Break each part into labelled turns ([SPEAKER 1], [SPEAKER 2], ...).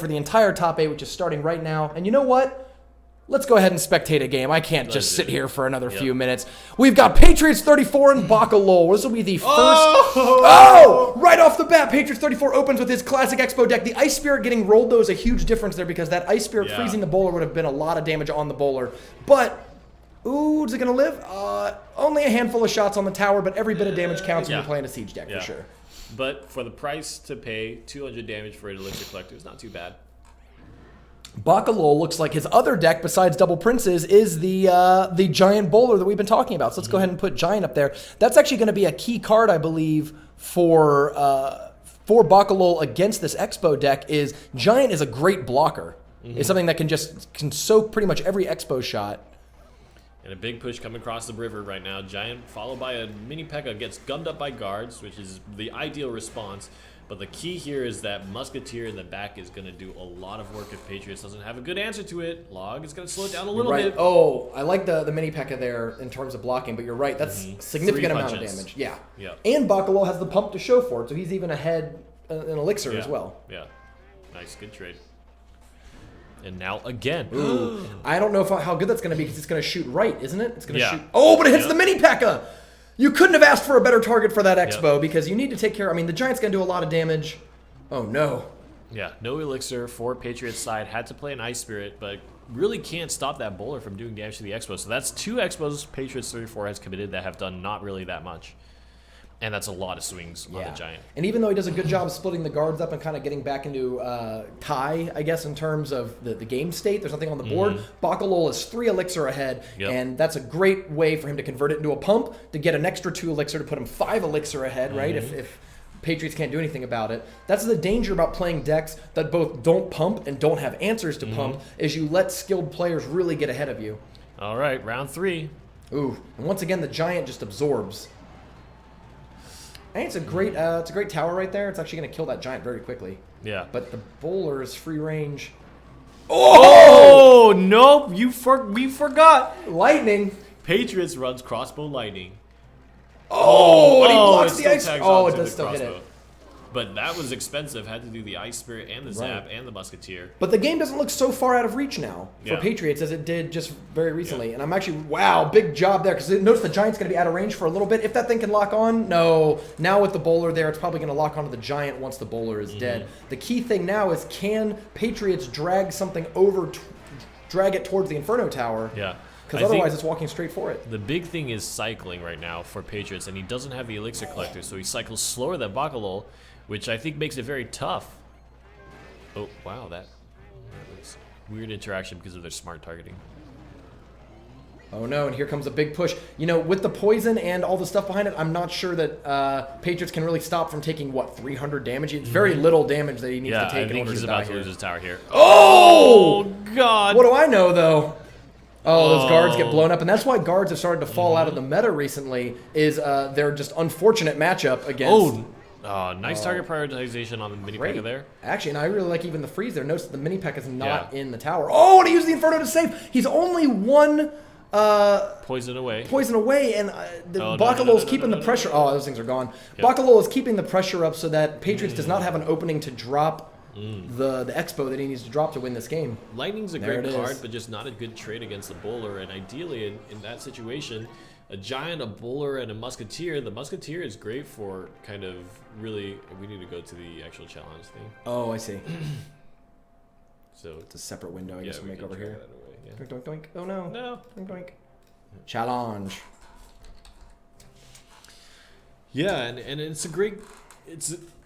[SPEAKER 1] for the entire top 8, which is starting right now. And you know what? Let's go ahead and spectate a game. I can't just sit here for another few minutes. We've got Patriots 34 and Bakalol. This will be the first... Oh! Right off the bat, Patriots 34 opens with his classic Expo deck. The Ice Spirit getting rolled, though, is a huge difference there because that Ice Spirit freezing the bowler would have been a lot of damage on the bowler. But, ooh, is it going to live? Only a handful of shots on the tower, but every bit of damage counts when you're playing a siege deck for sure.
[SPEAKER 2] But for the price to pay 200 damage for an Elixir Collector is not too bad.
[SPEAKER 1] Bakalol looks like his other deck besides Double Princes is the Giant Bowler that we've been talking about. So let's go ahead and put Giant up there. That's actually going to be a key card, I believe, for Bakalol against this Expo deck. Is Giant is a great blocker. It's something that can soak pretty much every Expo shot.
[SPEAKER 2] And a big push coming across the river right now. Giant followed by a mini P.E.K.K.A. gets gummed up by guards, which is the ideal response. But the key here is that Musketeer in the back is going to do a lot of work if Patriots doesn't have a good answer to it. Log is going to slow it down a little bit.
[SPEAKER 1] Oh, I like the mini P.E.K.K.A. there in terms of blocking, but you're right. That's a significant amount of damage. Yeah. And Bakalol has the pump to show for it, so he's even ahead in Elixir as well.
[SPEAKER 2] Yeah. Nice. Good trade. And now again.
[SPEAKER 1] Ooh. I don't know how good that's going to be because it's going to shoot right, isn't it? It's going to shoot. Oh, but it hits the mini P.E.K.K.A. You couldn't have asked for a better target for that Expo because you need to take care. I mean, the Giant's going to do a lot of damage. Oh, no.
[SPEAKER 2] Yeah, no Elixir for Patriots side. Had to play an Ice Spirit, but really can't stop that bowler from doing damage to the Expo. So that's 2 Expos Patriots 34 has committed that have done not really that much. And that's a lot of swings on the Giant.
[SPEAKER 1] And even though he does a good job of splitting the guards up and kind of getting back into tie, I guess, in terms of the game state, there's nothing on the board. Bakalol is 3 Elixir ahead, and that's a great way for him to convert it into a pump, to get an extra 2 Elixir to put him 5 Elixir ahead, right? If Patriots can't do anything about it. That's the danger about playing decks that both don't pump and don't have answers to pump, is you let skilled players really get ahead of you.
[SPEAKER 2] All right, round 3.
[SPEAKER 1] Ooh, and once again, the Giant just absorbs. And it's a great tower right there. It's actually going to kill that Giant very quickly.
[SPEAKER 2] Yeah.
[SPEAKER 1] But the bowler is free range.
[SPEAKER 2] Oh, nope. We forgot.
[SPEAKER 1] Lightning.
[SPEAKER 2] Patriots runs crossbow lightning.
[SPEAKER 1] Oh, but he blocks the ice. Oh, it does still hit it.
[SPEAKER 2] But that was expensive. Had to do the Ice Spirit and the Zap and the Musketeer.
[SPEAKER 1] But the game doesn't look so far out of reach now for Patriots as it did just very recently. And I'm actually, wow, big job there. Because notice the Giant's going to be out of range for a little bit. If that thing can lock on, no. Now with the bowler there, it's probably going to lock onto the Giant once the bowler is dead. The key thing now is, can Patriots drag something over, drag it towards the Inferno Tower?
[SPEAKER 2] Yeah.
[SPEAKER 1] Because otherwise it's walking straight for it.
[SPEAKER 2] The big thing is cycling right now for Patriots. And he doesn't have the Elixir Collector. So he cycles slower than Bakalol, which I think makes it very tough. Oh, wow, that was weird interaction because of their smart targeting.
[SPEAKER 1] Oh no, and here comes a big push. You know, with the poison and all the stuff behind it, I'm not sure that Patriots can really stop from taking, what, 300 damage? It's very little damage that he needs to take in order to die here.
[SPEAKER 2] Yeah, I think he's about to lose his tower here.
[SPEAKER 1] Oh,
[SPEAKER 2] God.
[SPEAKER 1] What do I know, though? Oh, those guards get blown up, and that's why guards have started to fall out of the meta recently, is their just unfortunate matchup against...
[SPEAKER 2] Nice target prioritization on the mini P.E.K.K.A. there.
[SPEAKER 1] Actually, and I really like even the freeze there. Notice that the mini P.E.K.K.A. is not in the tower. Oh, and he used the Inferno to save. He's only one
[SPEAKER 2] poison away,
[SPEAKER 1] and Bakalol is keeping the pressure. Oh, those things are gone. Yep. Bakalol is keeping the pressure up so that Patriots does not have an opening to drop the Expo that he needs to drop to win this game.
[SPEAKER 2] Lightning's a great card, but just not a good trade against the bowler. And ideally, in that situation, a Giant, a bowler, and a Musketeer. The Musketeer is great for kind of really... We need to go to the actual challenge thing.
[SPEAKER 1] Oh, I see.
[SPEAKER 2] So
[SPEAKER 1] it's a separate window I guess we'll make over here. Doink, doink, doink. Oh, no.
[SPEAKER 2] No.
[SPEAKER 1] Doink, doink. Challenge.
[SPEAKER 2] Yeah, and it's a great...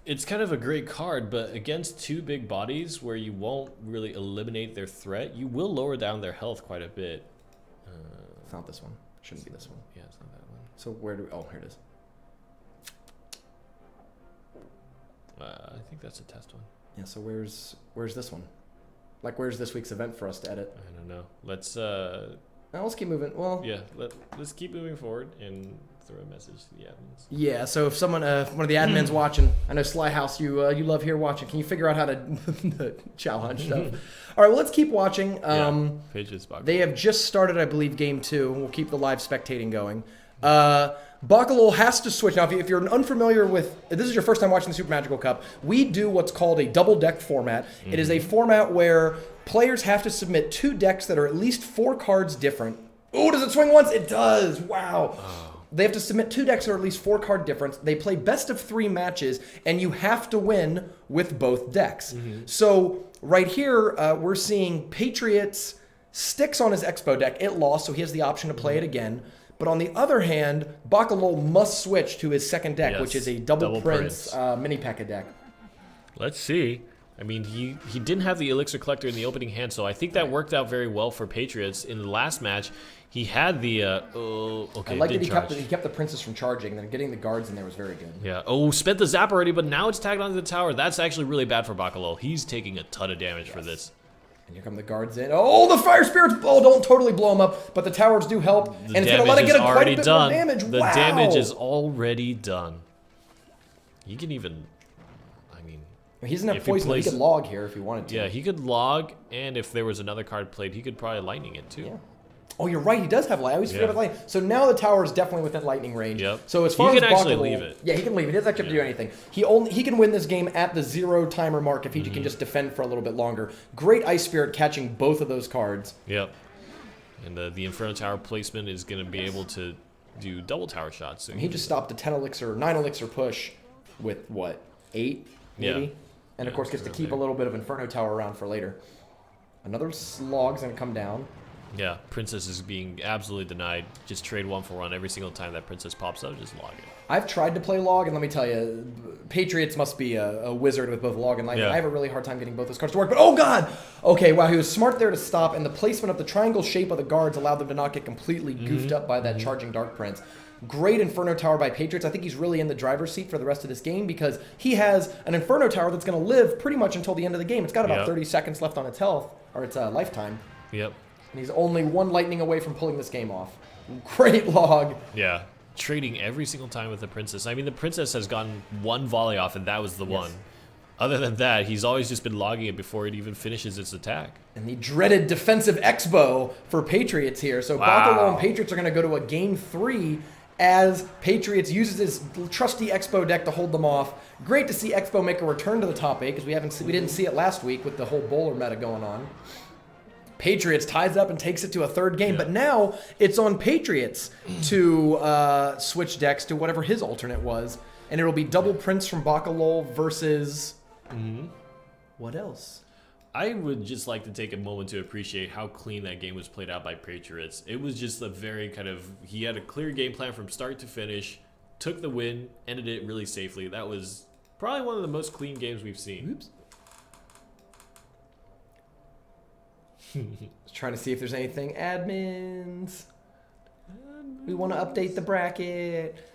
[SPEAKER 2] It's kind of a great card, but against 2 big bodies where you won't really eliminate their threat, you will lower down their health quite a bit.
[SPEAKER 1] It's not this one. Shouldn't be this one.
[SPEAKER 2] Yeah, it's not that one.
[SPEAKER 1] So where do we... Oh, here it is.
[SPEAKER 2] I think that's a test one.
[SPEAKER 1] Yeah, so where's this one? Like, where's this week's event for us to edit?
[SPEAKER 2] I don't know. Let's
[SPEAKER 1] let's keep moving. Well,
[SPEAKER 2] yeah, let's keep moving forward and throw a message to the admins.
[SPEAKER 1] Yeah, so if someone, one of the admins watching, I know Sly House, you love here watching. Can you figure out how to challenge stuff? All right, well, let's keep watching.
[SPEAKER 2] Pages
[SPEAKER 1] they have just started, I believe, game 2. We'll keep the live spectating going. Bakalol has to switch. Now, if you're unfamiliar with, this is your first time watching the Super Magical Cup, we do what's called a double deck format. It is a format where players have to submit 2 decks that are at least 4 cards different. Oh, does it swing once? It does. Wow. They have to submit 2 decks that are at least 4 card difference. They play best of 3 matches, and you have to win with both decks. So right here, we're seeing Patriots sticks on his Expo deck. It lost, so he has the option to play it again. But on the other hand, Bakalol must switch to his second deck, which is a double Prince mini P.E.K.K.A deck.
[SPEAKER 2] Let's see. I mean, he didn't have the Elixir Collector in the opening hand, so I think that worked out very well for Patriots. In the last match, he had the... okay,
[SPEAKER 1] I like that he kept the Princess from charging, and then getting the guards in there was very good.
[SPEAKER 2] Yeah. Oh, spent the zap already, but now it's tagged onto the tower. That's actually really bad for Bakalol. He's taking a ton of damage for this.
[SPEAKER 1] And here come the guards in. Oh, the fire spirits! Oh, don't totally blow them up, but the towers do help. And it's going to let it get quite a bit more damage.
[SPEAKER 2] The damage is already done. He can even... I mean...
[SPEAKER 1] He doesn't have poison, he could log here if he wanted to.
[SPEAKER 2] Yeah, he could log, and if there was another card played, he could probably lightning it too.
[SPEAKER 1] Yeah. Oh, you're right. He does have light. I always forget about lightning. So now the tower is definitely within lightning range.
[SPEAKER 2] Yep.
[SPEAKER 1] So as far as
[SPEAKER 2] he can actually leave it.
[SPEAKER 1] Yeah, he can leave it. He doesn't actually have to do anything. He can win this game at the 0 timer mark if he can just defend for a little bit longer. Great Ice Spirit catching both of those cards.
[SPEAKER 2] Yep. And the Inferno Tower placement is going to be able to do double tower shots. So
[SPEAKER 1] he just stopped a 10 elixir, 9 elixir push with what, 8 maybe?
[SPEAKER 2] Yeah.
[SPEAKER 1] And of course gets to keep a little bit of Inferno Tower around for later. Another log's going to come down.
[SPEAKER 2] Yeah, Princess is being absolutely denied. Just trade 1 for 1 every single time that Princess pops up. Just log it.
[SPEAKER 1] I've tried to play log, and let me tell you, Patriots must be a wizard with both log and lightning. I have a really hard time getting both those cards to work. But oh god! Okay, wow, he was smart there to stop, and the placement of the triangle shape of the guards allowed them to not get completely goofed up by that charging Dark Prince. Great Inferno Tower by Patriots. I think he's really in the driver's seat for the rest of this game because he has an Inferno Tower that's going to live pretty much until the end of the game. It's got about 30 seconds left on its health, or its lifetime.
[SPEAKER 2] Yep.
[SPEAKER 1] And he's only 1 lightning away from pulling this game off. Great log.
[SPEAKER 2] Yeah. Trading every single time with the Princess. I mean, the Princess has gotten 1 volley off, and that was the one. Other than that, he's always just been logging it before it even finishes its attack.
[SPEAKER 1] And the dreaded defensive Expo for Patriots here. So Bakalol and Patriots are going to go to a game 3 as Patriots uses his trusty Expo deck to hold them off. Great to see Expo make a return to the top 8 because we didn't see it last week with the whole bowler meta going on. Patriots ties up and takes it to a 3rd game, but now it's on Patriots to switch decks to whatever his alternate was, and it'll be double Prince from Bakalol versus what else?
[SPEAKER 2] I would just like to take a moment to appreciate how clean that game was played out by Patriots. It was just a very kind of, he had a clear game plan from start to finish, took the win, ended it really safely. That was probably one of the most clean games we've seen.
[SPEAKER 1] Oops. Just trying to see if there's anything. Admins. We want to update the bracket.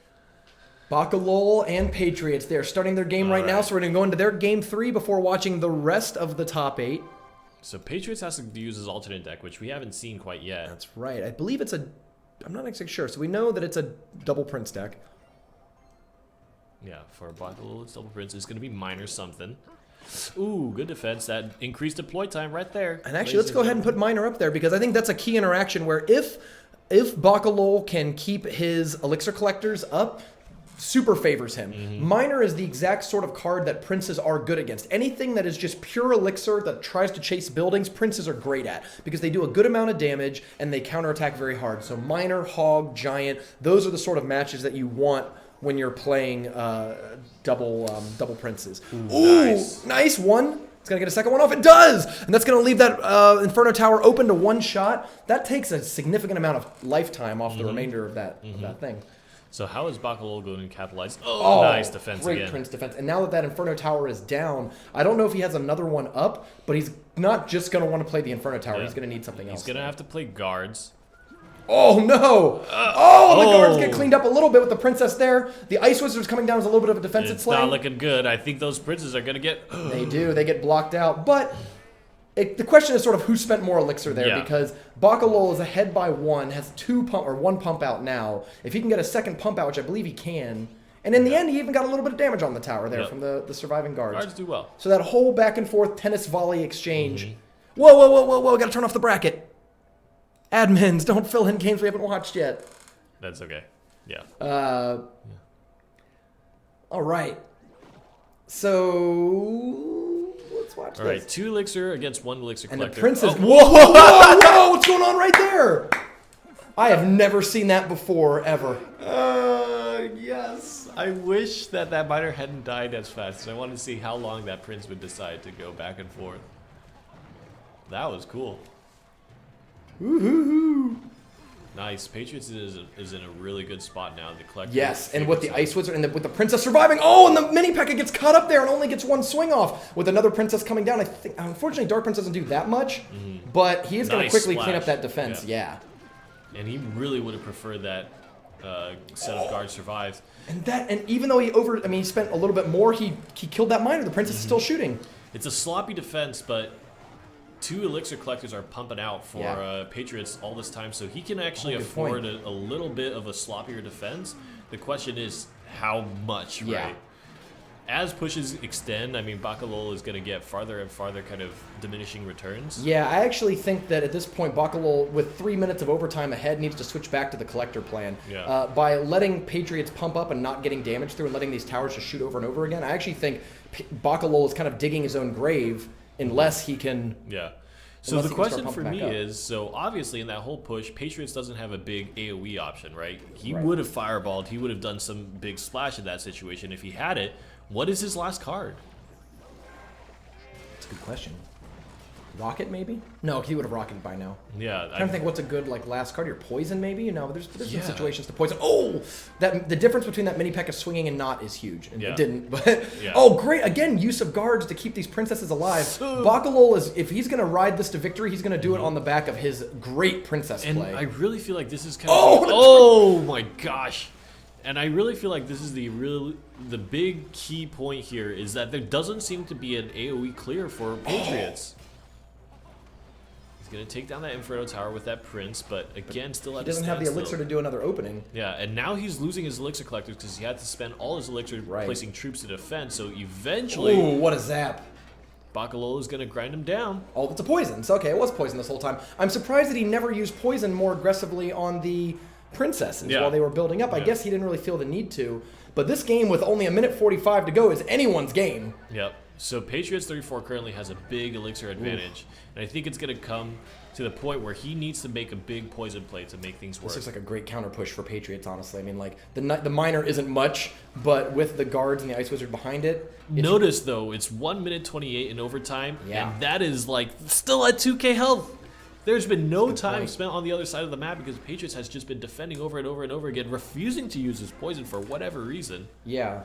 [SPEAKER 1] Bakalol and Patriots. They're starting their game right now, so we're going to go into their game 3 before watching the rest of the top 8.
[SPEAKER 2] So Patriots has to use his alternate deck, which we haven't seen quite yet.
[SPEAKER 1] That's right. I believe it's a... I'm not exactly sure. So we know that it's a double Prince deck.
[SPEAKER 2] Yeah, for Bakalol, it's double Prince. It's going to be minor something. Ooh, good defense. That increased deploy time right there.
[SPEAKER 1] And actually, let's go ahead and put minor up there because I think that's a key interaction where if Bakalol can keep his elixir collectors up, super favors him. Minor is the exact sort of card that princes are good against. Anything that is just pure elixir that tries to chase buildings, princes are great at because they do a good amount of damage and they counterattack very hard. So minor, hog, giant, those are the sort of matches that you want when you're playing double princes. Ooh, nice one. It's going to get a second one off. It does! And that's going to leave that Inferno Tower open to 1 shot. That takes a significant amount of lifetime off the remainder of that thing.
[SPEAKER 2] So how is Bakalol going to capitalize? Oh, nice defense
[SPEAKER 1] great
[SPEAKER 2] again.
[SPEAKER 1] Prince defense. And now that Inferno Tower is down, I don't know if he has another one up, but he's not just going to want to play the Inferno Tower. He's going to need something else.
[SPEAKER 2] He's going to have to play guards.
[SPEAKER 1] Oh, no! The guards get cleaned up a little bit with the Princess there. The Ice Wizard's coming down as a little bit of a defensive play.
[SPEAKER 2] It's not looking good. I think those princes are going to get...
[SPEAKER 1] They do. They get blocked out. But the question is sort of who spent more elixir there because Bakalol is ahead by 1, has 1 pump out now. If he can get a second pump out, which I believe he can, and in the end, he even got a little bit of damage on the tower there from the surviving guards.
[SPEAKER 2] Guards do well.
[SPEAKER 1] So that whole back and forth tennis volley exchange. Whoa, gotta turn off the bracket. Admins, don't fill in games we haven't watched yet.
[SPEAKER 2] That's okay. Yeah.
[SPEAKER 1] All right. So let's watch this.
[SPEAKER 2] All right, 2 elixir against 1 elixir
[SPEAKER 1] And
[SPEAKER 2] collector.
[SPEAKER 1] the princess.
[SPEAKER 2] Oh,
[SPEAKER 1] Whoa! What's going on right there? I have never seen that before, ever.
[SPEAKER 2] Yes. I wish that miner hadn't died as fast. I wanted to see how long that prince would decide to go back and forth. That was cool.
[SPEAKER 1] Woo-hoo-hoo.
[SPEAKER 2] Nice. Patriots is in a really good spot now. The collector.
[SPEAKER 1] Yes, and with the Ice Wizard and with the princess surviving. Oh, and the mini P.E.K.K.A gets caught up there and only gets 1 swing off. With another princess coming down, I think unfortunately Dark Prince doesn't do that much, but he is going to quickly clean up that defense. Yeah.
[SPEAKER 2] And he really would have preferred that set of guards survive.
[SPEAKER 1] And even though he spent a little bit more, he killed that miner. The princess is still shooting.
[SPEAKER 2] It's a sloppy defense, but 2 elixir collectors are pumping out for Patriots all this time, so he can actually afford a little bit of a sloppier defense. The question is how much, right? As pushes extend, I mean, Bakalol is going to get farther and farther kind of diminishing returns.
[SPEAKER 1] Yeah, I actually think that at this point, Bakalol, with 3 minutes of overtime ahead, needs to switch back to the collector plan.
[SPEAKER 2] Yeah.
[SPEAKER 1] By letting Patriots pump up and not getting damage through and letting these towers just shoot over and over again, I actually think Bakalol is kind of digging his own grave unless he can...
[SPEAKER 2] Yeah. So the question for me is, so obviously in that whole push, Patriots doesn't have a big AoE option, right? He would have fireballed, he would have done some big splash in that situation if he had it. What is his last card?
[SPEAKER 1] That's a good question. Rocket, maybe? No, he would have rocketed by now.
[SPEAKER 2] Yeah.
[SPEAKER 1] I'm trying to think what's a good last card here. Poison, maybe? No, there's some situations to poison. Oh! The difference between that mini P.E.K.K.A swinging and not is huge. And it didn't, but... Oh, great! Again, use of guards to keep these princesses alive. Bakalol is... If he's going to ride this to victory, he's going to do it on the back of his great princess play.
[SPEAKER 2] And I really feel like this is kind of... Oh my gosh! And I really feel like this is the big key point here is that there doesn't seem to be an AoE clear for Patriots. He's going to take down that Inferno Tower with that Prince, but again, still at a standstill.
[SPEAKER 1] He doesn't have the elixir to do another opening.
[SPEAKER 2] Yeah, and now he's losing his elixir collectors because he had to spend all his elixir placing troops to defend, so eventually...
[SPEAKER 1] Ooh, what a zap.
[SPEAKER 2] Bakalol is going to grind him down.
[SPEAKER 1] Oh, it's a poison. So, okay, it was poison this whole time. I'm surprised that he never used poison more aggressively on the princesses while they were building up. I guess he didn't really feel the need to. But this game with only 1:45 to go is anyone's game.
[SPEAKER 2] Yep. So Patriots 34 currently has a big elixir advantage. And I think it's going to come to the point where he needs to make a big poison play to make things work.
[SPEAKER 1] This looks like a great counter push for Patriots, honestly. I mean, like, the miner isn't much, but with the guards and the Ice Wizard behind it...
[SPEAKER 2] Notice, though, it's 1:28 in overtime, and that is, like, still at 2k health. There's been no time spent on the other side of the map because Patriots has just been defending over and over and over again, refusing to use his poison for whatever reason.
[SPEAKER 1] Yeah.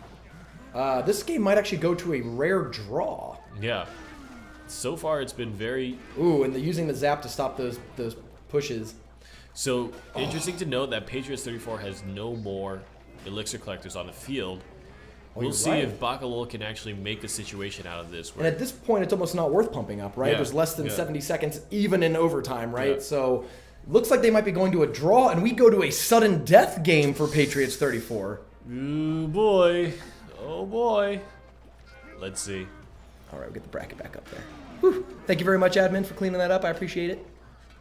[SPEAKER 1] This game might actually go to a rare draw.
[SPEAKER 2] Yeah. So far, it's been very...
[SPEAKER 1] Ooh, and using the zap to stop those pushes.
[SPEAKER 2] So, interesting to note that Patriots 34 has no more elixir collectors on the field. We'll see if Bakalol can actually make a situation out of this.
[SPEAKER 1] And at this point, it's almost not worth pumping up, right? There's less than 70 seconds, even in overtime, right? So, looks like they might be going to a draw, and we go to a sudden death game for Patriots 34.
[SPEAKER 2] Ooh, boy. Oh, boy. Let's see.
[SPEAKER 1] All right, we'll get the bracket back up there. Whew. Thank you very much, admin, for cleaning that up. I appreciate it.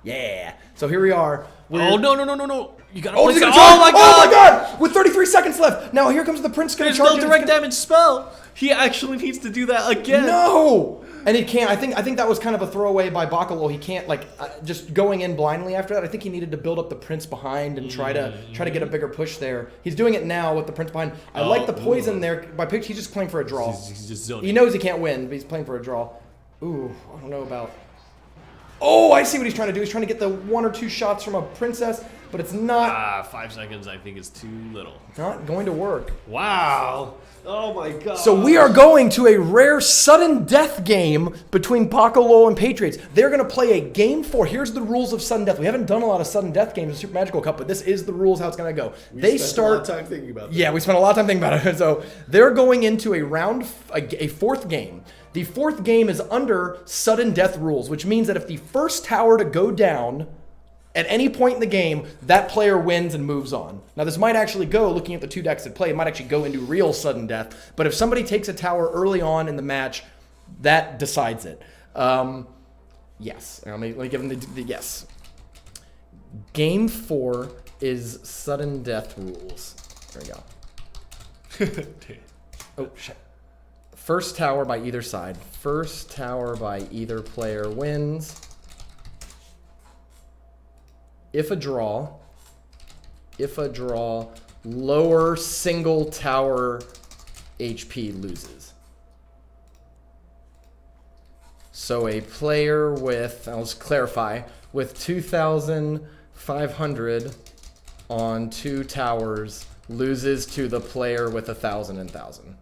[SPEAKER 1] Yeah. So here we are.
[SPEAKER 2] Oh, no. You gotta
[SPEAKER 1] place it. Oh, my God! With 33 seconds left. Now here comes the Prince going to charge.
[SPEAKER 2] There's no direct damage spell. He actually needs to do that again.
[SPEAKER 1] No! And he can't. I think that was kind of a throwaway by Bakalol. He can't, like, just going in blindly after that. I think he needed to build up the Prince behind and try to get a bigger push there. He's doing it now with the Prince behind. I like the poison there. By pitch, he's just playing for a draw.
[SPEAKER 2] He's just zoning.
[SPEAKER 1] He knows he can't win, but he's playing for a draw. Ooh, I don't know about... Oh, I see what he's trying to do. He's trying to get the 1 or 2 shots from a princess, but it's not...
[SPEAKER 2] 5 seconds, I think, is too little.
[SPEAKER 1] Not going to work.
[SPEAKER 2] Wow. Oh, my God.
[SPEAKER 1] So we are going to a rare sudden death game between Bakalol and Patriots. They're going to play a game 4. Here's the rules of sudden death. We haven't done a lot of sudden death games in Super Magical Cup, but this is the rules how it's going to go.
[SPEAKER 3] We spent a lot of time thinking about this.
[SPEAKER 1] Yeah, we spent a lot of time thinking about it. So they're going into a 4th game. The 4th game is under sudden death rules, which means that if the first tower to go down at any point in the game, that player wins and moves on. Now, this might actually go, looking at the 2 decks at play, it might actually go into real sudden death. But if somebody takes a tower early on in the match, that decides it. Yes. Let me give them the yes. Game 4, is sudden death rules. There we go. Oh, shit. First tower by either side. First tower by either player wins. If a draw, lower single tower HP loses. So a player with, I'll just clarify, with 2,500 on 2 towers loses to the player with 1,000 and 1,000.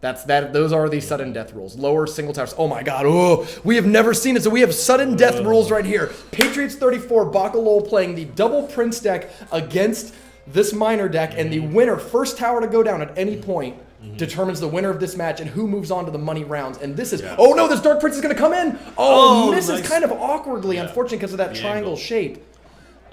[SPEAKER 1] Those are the sudden death rules. Lower single towers. Oh my god. Oh, we have never seen it. So we have sudden death rules right here. Patriots 34, Bakalol playing the double Prince deck against this Miner deck, and the winner, first tower to go down at any point, determines the winner of this match and who moves on to the money rounds. And this is, oh no, this Dark Prince is going to come in. Oh, misses nice. Kind of awkwardly, unfortunately, because of that triangle shape.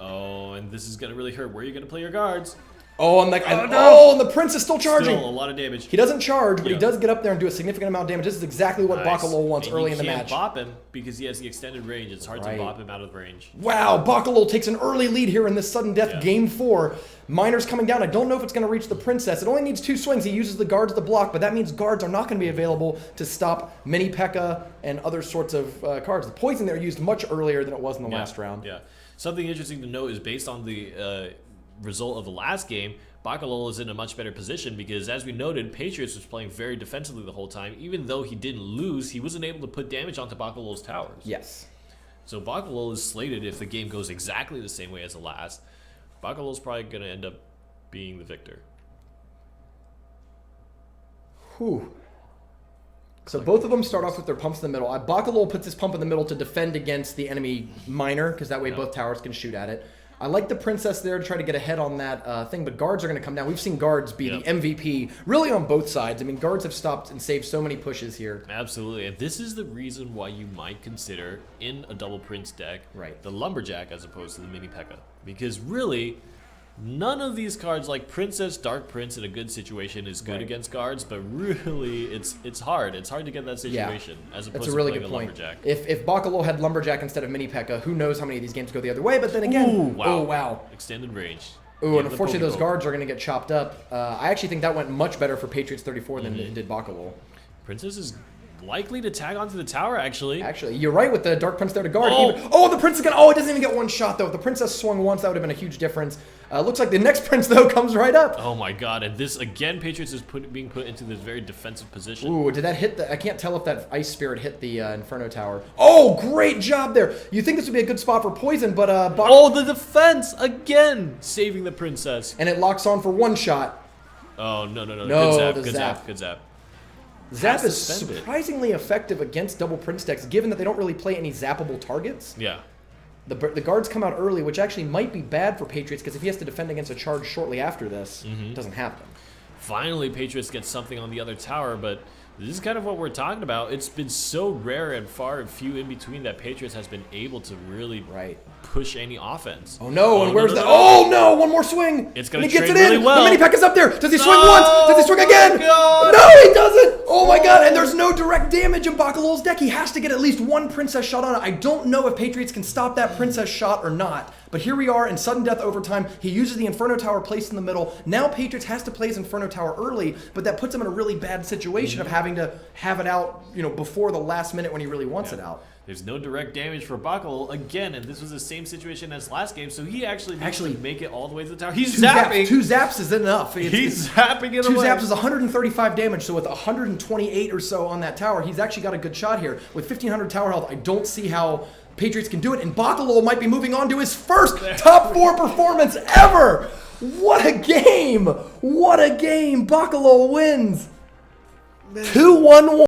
[SPEAKER 2] Oh, and this is going to really hurt. Where are you going to play your guards?
[SPEAKER 1] Oh, and and the Prince is still charging.
[SPEAKER 2] Still a lot of damage.
[SPEAKER 1] He doesn't charge, but he does get up there and do a significant amount of damage. This is exactly what Bakalol wants early in the match.
[SPEAKER 2] You can't bop him because he has the extended range. It's hard to bop him out of range.
[SPEAKER 1] Wow, Bakalol takes an early lead here in this sudden death game 4. Miner's coming down. I don't know if it's going to reach the Princess. It only needs 2 swings. He uses the guards to block, but that means guards are not going to be available to stop Mini P.E.K.K.A. and other sorts of cards. The poison there used much earlier than it was in the last round.
[SPEAKER 2] Yeah. Something interesting to note is based on the result of the last game, Bakalol is in a much better position because, as we noted, Patriots was playing very defensively the whole time. Even though he didn't lose, he wasn't able to put damage onto Bakalol's towers.
[SPEAKER 1] Yes.
[SPEAKER 2] So Bakalol is slated, if the game goes exactly the same way as the last, Bakalol's probably going to end up being the victor.
[SPEAKER 1] Whew. So both of them start off with their pumps in the middle. Bakalol puts his pump in the middle to defend against the enemy Miner, because that way both towers can shoot at it. I like the Princess there to try to get ahead on that thing, but guards are going to come down. We've seen guards be the MVP really on both sides. I mean, guards have stopped and saved so many pushes here.
[SPEAKER 2] Absolutely, and this is the reason why you might consider, in a double Prince deck, the Lumberjack as opposed to the Mini P.E.K.K.A. Because really, none of these cards, like Princess, Dark Prince in a good situation is good against guards, but really it's hard. It's hard to get that situation as opposed to playing a Lumberjack.
[SPEAKER 1] If Bakalol had Lumberjack instead of Mini P.E.K.K.A., who knows how many of these games go the other way, but then again, wow.
[SPEAKER 2] Extended range.
[SPEAKER 1] Ooh, and unfortunately those guards are going to get chopped up. I actually think that went much better for Patriots 34 than it did Bakalol.
[SPEAKER 2] Princess is likely to tag onto the tower, actually.
[SPEAKER 1] Actually, you're right with the Dark Prince there to guard. Oh, the Prince is going to... Oh, it doesn't even get one shot, though. If the Princess swung once, that would have been a huge difference. Looks like the next Prince, though, comes right up.
[SPEAKER 2] Oh, my God. And this, again, Patriots is being put into this very defensive position.
[SPEAKER 1] Ooh, did that hit the... I can't tell if that Ice Spirit hit the Inferno Tower. Oh, great job there. You think this would be a good spot for poison, but...
[SPEAKER 2] oh, the defense, again, saving the Princess.
[SPEAKER 1] And it locks on for one shot.
[SPEAKER 2] Oh, no. Good zap.
[SPEAKER 1] Zap is surprisingly effective against double Prince decks, given that they don't really play any zappable targets.
[SPEAKER 2] Yeah.
[SPEAKER 1] The guards come out early, which actually might be bad for Patriots, because if he has to defend against a charge shortly after this, it doesn't happen.
[SPEAKER 2] Finally, Patriots get something on the other tower, but this is kind of what we're talking about. It's been so rare and far and few in between that Patriots has been able to really push any offense.
[SPEAKER 1] Oh no, and where's the... Oh no, one more swing!
[SPEAKER 2] It's going to trade really well.
[SPEAKER 1] The Mini P.E.K.K.A. is up there! Does he swing once? Does he swing again?
[SPEAKER 2] God.
[SPEAKER 1] No, he doesn't! Oh my god, and there's no direct damage in Bakalol's deck. He has to get at least one Princess shot on it. I don't know if Patriots can stop that Princess shot or not. But here we are in sudden death overtime. He uses the Inferno Tower placed in the middle. Now Patriots has to play his Inferno Tower early, but that puts him in a really bad situation of having to have it out, before the last minute when he really wants it out.
[SPEAKER 2] There's no direct damage for Bakalol again, and this was the same situation as last game, so he actually make it all the way to the tower. He's zapping.
[SPEAKER 1] 2 zaps is enough.
[SPEAKER 2] He's zapping it
[SPEAKER 1] 2
[SPEAKER 2] away.
[SPEAKER 1] zaps is 135 damage, so with 128 or so on that tower, he's actually got a good shot here. With 1,500 tower health, I don't see how Patriots can do it, and Bakalol might be moving on to his first top 4 performance ever. What a game! What a game! Bakalol wins. 2-1-1.